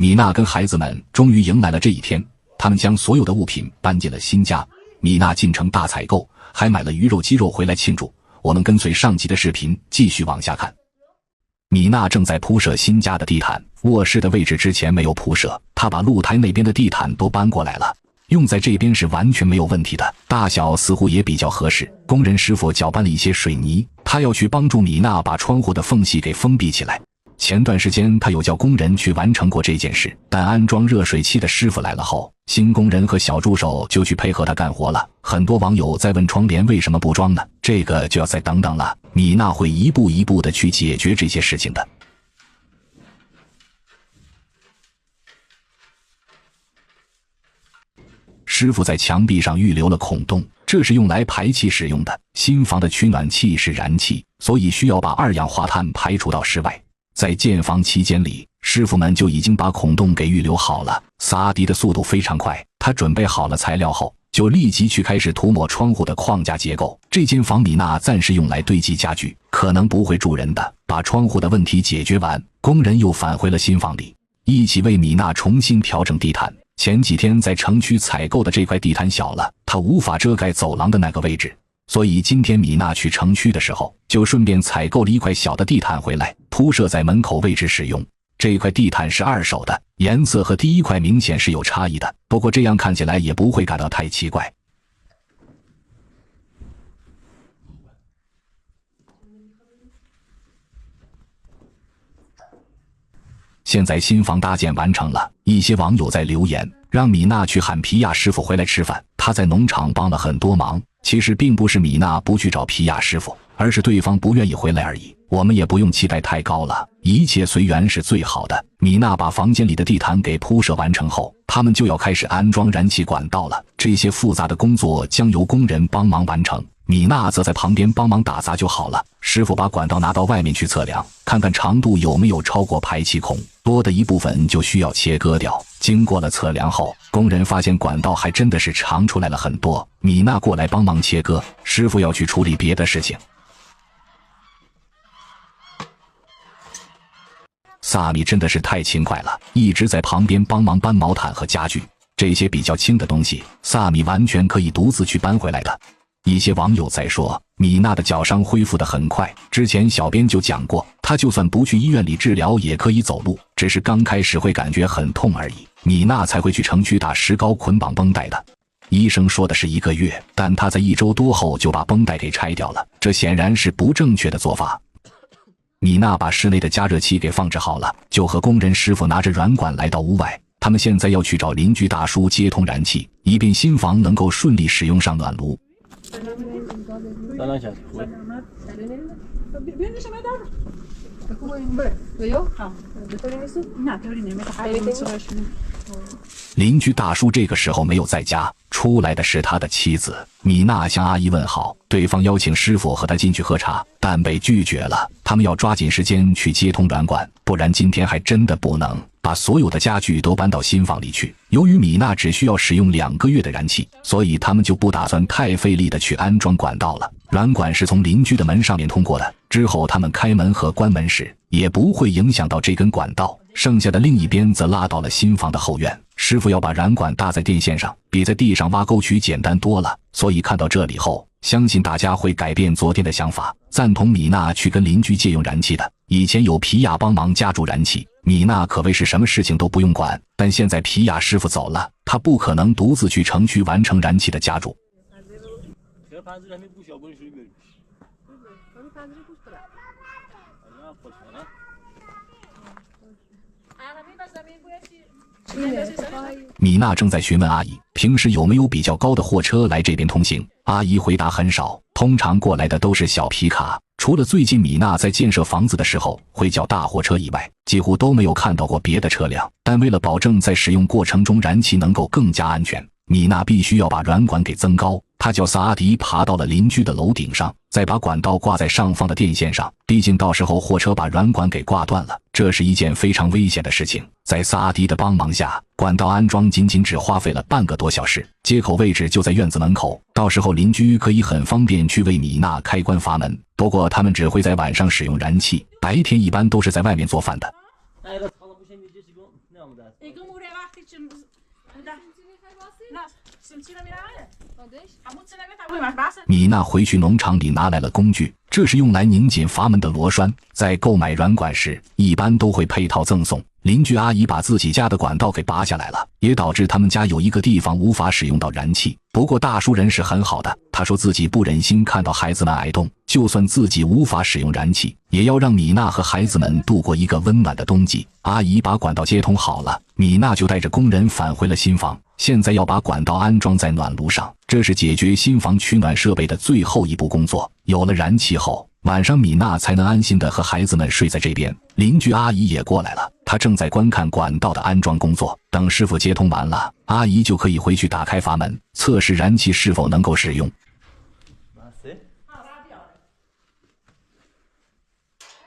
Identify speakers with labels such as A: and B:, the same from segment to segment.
A: 米娜跟孩子们终于迎来了这一天，他们将所有的物品搬进了新家。米娜进城大采购，还买了鱼肉鸡肉回来庆祝。我们跟随上集的视频继续往下看。米娜正在铺设新家的地毯，卧室的位置之前没有铺设，她把露台那边的地毯都搬过来了，用在这边是完全没有问题的，大小似乎也比较合适。工人师傅搅拌了一些水泥，他要去帮助米娜把窗户的缝隙给封闭起来。前段时间他有叫工人去完成过这件事，但安装热水器的师傅来了后，新工人和小助手就去配合他干活了。很多网友在问窗帘为什么不装呢？这个就要再等等了，米娜会一步一步的去解决这些事情的。师傅在墙壁上预留了孔洞，这是用来排气使用的。新房的取暖器是燃气，所以需要把二氧化碳排除到室外。在建房期间里，师傅们就已经把孔洞给预留好了。萨阿迪的速度非常快，他准备好了材料后，就立即去开始涂抹窗户的框架结构。这间房米娜暂时用来堆积家具，可能不会住人的。把窗户的问题解决完，工人又返回了新房里，一起为米娜重新调整地毯。前几天在城区采购的这块地毯小了，它无法遮盖走廊的那个位置，所以今天米娜去城区的时候，就顺便采购了一块小的地毯回来，铺设在门口位置使用。这块地毯是二手的，颜色和第一块明显是有差异的，不过这样看起来也不会感到太奇怪。现在新房搭建完成了，一些网友在留言，让米娜去喊皮亚师傅回来吃饭。他在农场帮了很多忙，其实并不是米娜不去找皮亚师傅，而是对方不愿意回来而已。我们也不用期待太高了，一切随缘是最好的。米娜把房间里的地毯给铺设完成后，他们就要开始安装燃气管道了。这些复杂的工作将由工人帮忙完成，米娜则在旁边帮忙打杂就好了。师傅把管道拿到外面去测量，看看长度有没有超过排气孔，多的一部分就需要切割掉。经过了测量后，工人发现管道还真的是长出来了很多。米娜过来帮忙切割，师傅要去处理别的事情。萨米真的是太勤快了，一直在旁边帮忙搬毛毯和家具，这些比较轻的东西，萨米完全可以独自去搬回来的。一些网友在说，米娜的脚伤恢复得很快，之前小编就讲过，她就算不去医院里治疗也可以走路，只是刚开始会感觉很痛而已。米娜才会去城区打石膏捆绑绷带的，医生说的是1个月，但她在1周多后就把绷带给拆掉了，这显然是不正确的做法。米娜把室内的加热器给放置好了，就和工人师傅拿着软管来到屋外。他们现在要去找邻居大叔接通燃气，以便新房能够顺利使用上暖炉。邻居大叔这个时候没有在家，出来的是他的妻子。米娜向阿姨问好，对方邀请师傅和他进去喝茶，但被拒绝了。他们要抓紧时间去接通软管，不然今天还真的不能把所有的家具都搬到新房里去。由于米娜只需要使用2个月的燃气，所以他们就不打算太费力的去安装管道了。软管是从邻居的门上面通过的，之后他们开门和关门时也不会影响到这根管道，剩下的另一边则拉到了新房的后院。师傅要把软管搭在电线上，比在地上挖沟渠简单多了，所以看到这里后，相信大家会改变昨天的想法，赞同米娜去跟邻居借用燃气的。以前有皮亚帮忙加注燃气，米娜可谓是什么事情都不用管，但现在皮亚师傅走了，他不可能独自去城区完成燃气的加注。米娜正在询问阿姨，平时有没有比较高的货车来这边通行。阿姨回答很少，通常过来的都是小皮卡，除了最近米娜在建设房子的时候会叫大货车以外，几乎都没有看到过别的车辆。但为了保证在使用过程中燃气能够更加安全，米娜必须要把软管给增高。她叫萨阿迪爬到了邻居的楼顶上，再把管道挂在上方的电线上，毕竟到时候货车把软管给挂断了，这是一件非常危险的事情。在萨阿迪的帮忙下，管道安装仅仅只花费了半个多小时，接口位置就在院子门口，到时候邻居可以很方便去为米娜开关阀门。不过他们只会在晚上使用燃气，白天一般都是在外面做饭的。米娜回去农场里拿来了工具，这是用来拧紧阀门的螺栓。在购买软管时，一般都会配套赠送。邻居阿姨把自己家的管道给拔下来了，也导致他们家有一个地方无法使用到燃气。不过大叔人是很好的，他说自己不忍心看到孩子们挨冻，就算自己无法使用燃气，也要让米娜和孩子们度过一个温暖的冬季。阿姨把管道接通好了，米娜就带着工人返回了新房，现在要把管道安装在暖炉上，这是解决新房取暖设备的最后一步工作。有了燃气后，晚上米娜才能安心的和孩子们睡在这边。邻居阿姨也过来了，她正在观看管道的安装工作。等师傅接通完了，阿姨就可以回去打开阀门，测试燃气是否能够使用。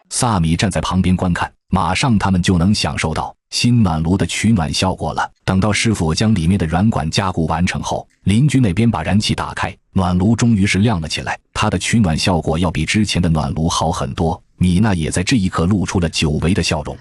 A: 萨米站在旁边观看，马上他们就能享受到新暖炉的取暖效果了。等到师傅将里面的软管加固完成后，邻居那边把燃气打开，暖炉终于是亮了起来，它的取暖效果要比之前的暖炉好很多。米娜也在这一刻露出了久违的笑容。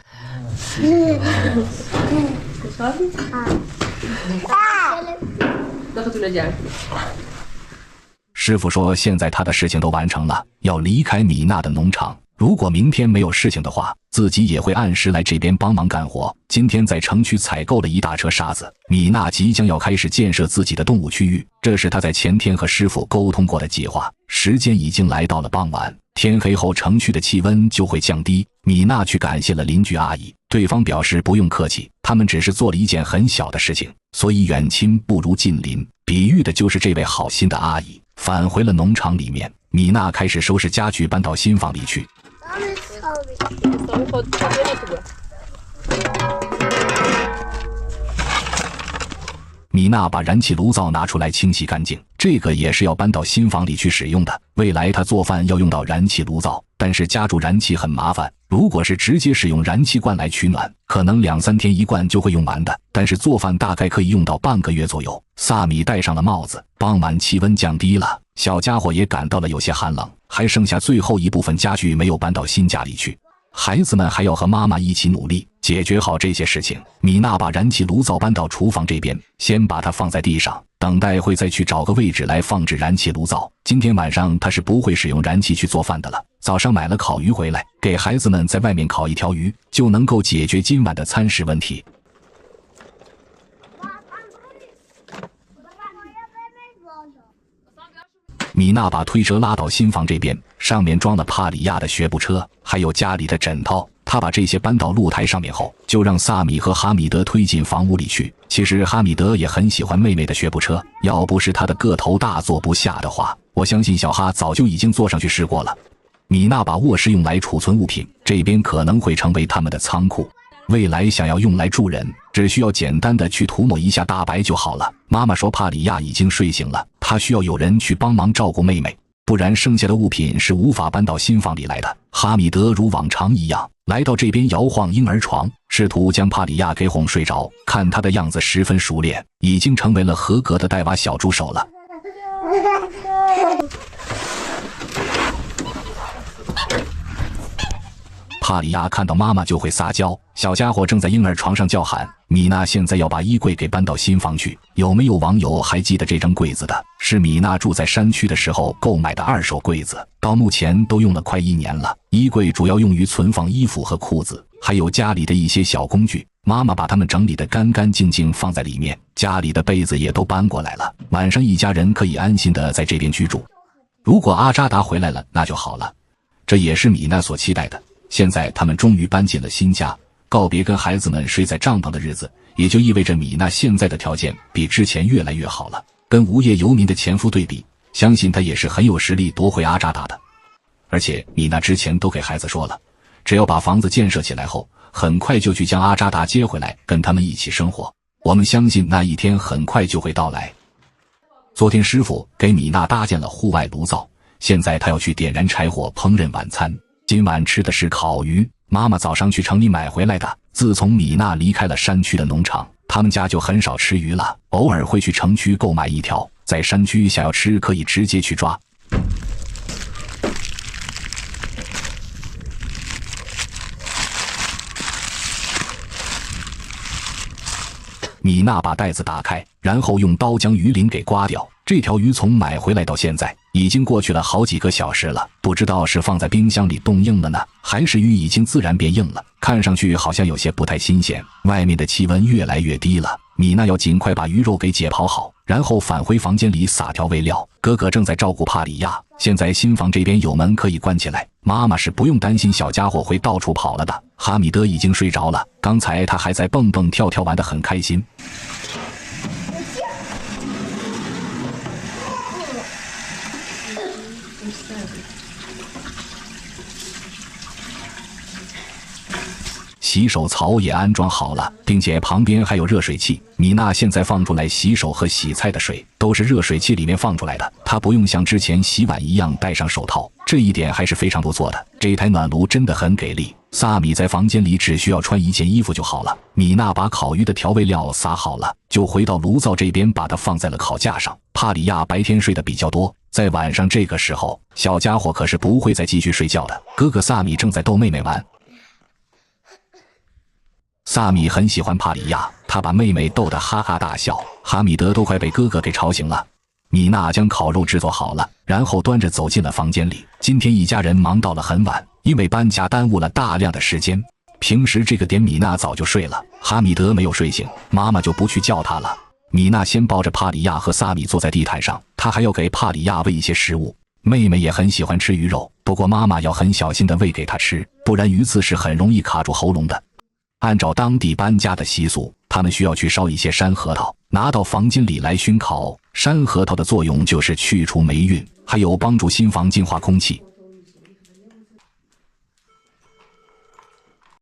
A: 师傅说现在他的事情都完成了，要离开米娜的农场。如果明天没有事情的话，自己也会按时来这边帮忙干活。今天在城区采购了一大车沙子，米娜即将要开始建设自己的动物区域，这是她在前天和师傅沟通过的计划。时间已经来到了傍晚，天黑后城区的气温就会降低。米娜去感谢了邻居阿姨，对方表示不用客气，他们只是做了一件很小的事情，所以远亲不如近邻，比喻的就是这位好心的阿姨。返回了农场里面，米娜开始收拾家具搬到新房里去。米娜把燃气炉灶拿出来清洗干净，这个也是要搬到新房里去使用的。未来她做饭要用到燃气炉灶，但是加注燃气很麻烦，如果是直接使用燃气罐来取暖，可能2-3天一罐就会用完的，但是做饭大概可以用到半个月左右。萨米戴上了帽子，傍晚气温降低了，小家伙也感到了有些寒冷，还剩下最后一部分家具没有搬到新家里去。孩子们还要和妈妈一起努力解决好这些事情。米娜把燃气炉灶搬到厨房这边，先把它放在地上，等待会再去找个位置来放置燃气炉灶。今天晚上她是不会使用燃气去做饭的了。早上买了烤鱼回来，给孩子们在外面烤一条鱼，就能够解决今晚的餐食问题。米娜把推车拉到新房这边，上面装了帕里亚的学步车，还有家里的枕头。她把这些搬到露台上面后，就让萨米和哈米德推进房屋里去。其实哈米德也很喜欢妹妹的学步车，要不是他的个头大坐不下的话，我相信小哈早就已经坐上去试过了。米娜把卧室用来储存物品，这边可能会成为他们的仓库。未来想要用来住人，只需要简单的去涂抹一下大白就好了。妈妈说帕里亚已经睡醒了，她需要有人去帮忙照顾妹妹，不然剩下的物品是无法搬到新房里来的。哈米德如往常一样来到这边摇晃婴儿床，试图将帕里亚给哄睡着，看他的样子十分熟练，已经成为了合格的带娃小助手了。帕里亚看到妈妈就会撒娇，小家伙正在婴儿床上叫喊。米娜现在要把衣柜给搬到新房去。有没有网友还记得这张柜子的？是米娜住在山区的时候购买的二手柜子，到目前都用了快1年了。衣柜主要用于存放衣服和裤子，还有家里的一些小工具。妈妈把它们整理得干干净净放在里面，家里的被子也都搬过来了，晚上一家人可以安心的在这边居住。如果阿扎达回来了那就好了，这也是米娜所期待的。现在他们终于搬进了新家，告别跟孩子们睡在帐篷的日子，也就意味着米娜现在的条件比之前越来越好了。跟无业游民的前夫对比，相信他也是很有实力夺回阿扎达的。而且米娜之前都给孩子说了，只要把房子建设起来后，很快就去将阿扎达接回来跟他们一起生活。我们相信那一天很快就会到来。昨天师傅给米娜搭建了户外炉灶，现在他要去点燃柴火烹饪晚餐。今晚吃的是烤鱼，妈妈早上去城里买回来的。自从米娜离开了山区的农场，他们家就很少吃鱼了，偶尔会去城区购买一条，在山区想要吃可以直接去抓。米娜把袋子打开，然后用刀将鱼鳞给刮掉。这条鱼从买回来到现在已经过去了好几个小时了，不知道是放在冰箱里冻硬了呢，还是鱼已经自然变硬了，看上去好像有些不太新鲜。外面的气温越来越低了，米娜要尽快把鱼肉给解剖好，然后返回房间里撒调味料。哥哥正在照顾帕里亚，现在新房这边有门可以关起来，妈妈是不用担心小家伙会到处跑了的。哈米德已经睡着了，刚才他还在蹦蹦跳跳玩得很开心。洗手槽也安装好了，并且旁边还有热水器。米娜现在放出来洗手和洗菜的水都是热水器里面放出来的，她不用像之前洗碗一样戴上手套，这一点还是非常不错的。这台暖炉真的很给力。萨米在房间里只需要穿一件衣服就好了。米娜把烤鱼的调味料撒好了，就回到炉灶这边，把它放在了烤架上。帕里亚白天睡得比较多，在晚上这个时候，小家伙可是不会再继续睡觉的。哥哥萨米正在逗妹妹玩。萨米很喜欢帕里亚，他把妹妹逗得哈哈大笑。哈米德都快被哥哥给吵醒了。米娜将烤肉制作好了，然后端着走进了房间里。今天一家人忙到了很晚，因为搬家耽误了大量的时间。平时这个点米娜早就睡了，哈米德没有睡醒，妈妈就不去叫他了。米娜先抱着帕里亚和萨米坐在地毯上，她还要给帕里亚喂一些食物。妹妹也很喜欢吃鱼肉，不过妈妈要很小心地喂给她吃，不然鱼刺是很容易卡住喉咙的。按照当地搬家的习俗，他们需要去烧一些山核桃，拿到房间里来熏烤。山核桃的作用就是去除霉运，还有帮助新房净化空气。